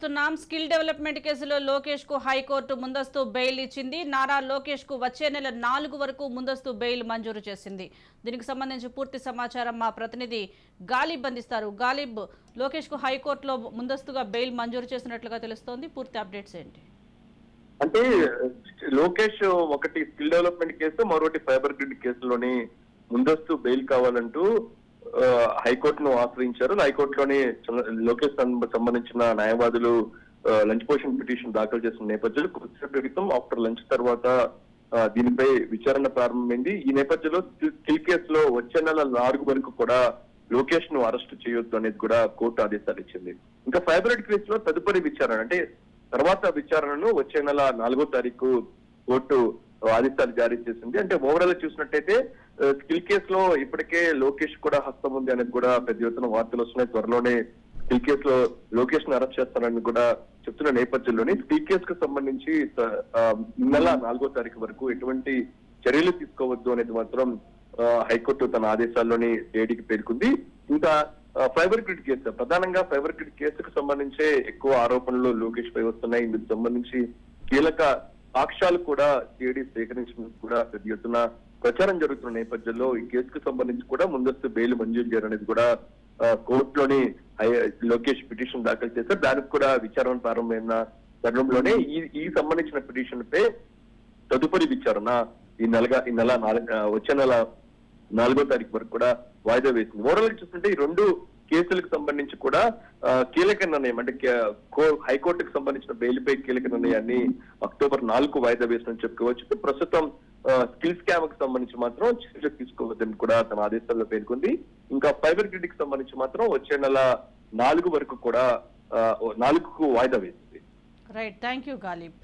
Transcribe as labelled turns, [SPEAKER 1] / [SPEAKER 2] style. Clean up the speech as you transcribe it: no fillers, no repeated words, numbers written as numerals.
[SPEAKER 1] చూస్తున్నాం. Skill development కేసులో లోకేష్ కు హైకోర్టు ముందస్తు బెయిల్ ఇచ్చింది. నారా లోకేష్ కు వచ్చే నెల 4 వరకు ముందస్తు బెయిల్ మంజూరు చేసింది. దీనికి సంబంధించి పూర్తి సమాచారం మా ప్రతినిధి గాలిబ్ అందిస్తారు. గాలిబ్, లోకేష్ కు హైకోర్టులో ముందస్తుగా బెయిల్ మంజూరు చేసినట్లుగా తెలుస్తోంది. పూర్తి అప్డేట్స్ ఏంటి?
[SPEAKER 2] అంటే లోకేష్ ఒకటి స్కిల్ డెవలప్మెంట్ కేసు, మరొకటి ఫైబర్ గ్రిడ్ కేసులోని ముందస్తు బెయిల్ కావాలంటూ హైకోర్టును ఆశ్రయించారు. హైకోర్టులోని లోకేష్ సంబంధించిన న్యాయవాదులు లంచ్ మోషన్ పిటిషన్ దాఖలు చేసిన నేపథ్యంలో కొద్దిసేపు క్రితం ఆఫ్టర్ లంచ్ తర్వాత దీనిపై విచారణ ప్రారంభమైంది. ఈ నేపథ్యంలో స్కిల్ కేసులో వచ్చే నెల 4 వరకు కూడా లోకేష్ ను అరెస్ట్ చేయొద్దు అనేది కూడా కోర్టు ఆదేశాలు ఇచ్చింది. ఇంకా ఫైబర్ గ్రిడ్ కేసులో తదుపరి విచారణ అంటే తర్వాత విచారణను వచ్చే నెల 4వ తారీఖు కోర్టు ఆదేశాలు జారీ చేసింది. అంటే ఓవరాల్ చూసినట్టయితే స్కిల్ కేసులో ఇప్పటికే లోకేష్ కూడా హస్తం ఉంది అనేది కూడా పెద్ద ఎత్తున వార్తలు వస్తున్నాయి. త్వరలోనే స్కిల్ కేసులో లోకేష్ ను అరెస్ట్ చేస్తారని కూడా చెప్తున్న నేపథ్యంలోని స్కిల్ కేసుకు సంబంధించి నెల 4వ తారీఖు వరకు ఎటువంటి చర్యలు తీసుకోవద్దు అనేది మాత్రం హైకోర్టు తన ఆదేశాల్లోని ఏడీకి పేర్కొంది. ఇంకా ఫైబర్ గ్రిడ్ కేసు, ప్రధానంగా ఫైబర్ గ్రిడ్ కేసుకు సంబంధించే ఎక్కువ ఆరోపణలు లోకేష్ పై వస్తున్నాయి. ఇందుకు సంబంధించి కీలక సాక్ష్యాలు కూడా సిఐడి సేకరించడం కూడా పెద్ద ఎత్తున ప్రచారం జరుగుతున్న నేపథ్యంలో ఈ కేసుకు సంబంధించి కూడా ముందస్తు బెయిల్ మంజూరు చేయాలనేది కూడా కోర్టులోని లోకేష్ పిటిషన్ దాఖలు చేశారు. దానికి కూడా విచారణ ప్రారంభమైన తరుణంలోనే ఈ సంబంధించిన పిటిషన్ పై తదుపరి విచారణ వచ్చే నెల 4వ తారీఖు వరకు కూడా వాయిదా వేసింది. ఓవరాల్ చూస్తుంటే ఈ రెండు కేసులకు సంబంధించి కూడా కీలక నిర్ణయం అంటే హైకోర్టుకు సంబంధించిన బెయిల్ పై కీలక నిర్ణయాన్ని అక్టోబర్ 4కు వాయిదా వేసిందని చెప్పుకోవచ్చు. ప్రస్తుతం స్కిల్ స్కామ్ కు సంబంధించి మాత్రం చర్యలు తీసుకోవద్దని కూడా తన ఆదేశాల్లో పేర్కొంది. ఇంకా ఫైబర్ గ్రిడ్ కి సంబంధించి మాత్రం వచ్చే నెల 4 వరకు కూడా 4కు వాయిదా వేసింది.
[SPEAKER 1] Right, thank you Ghalib.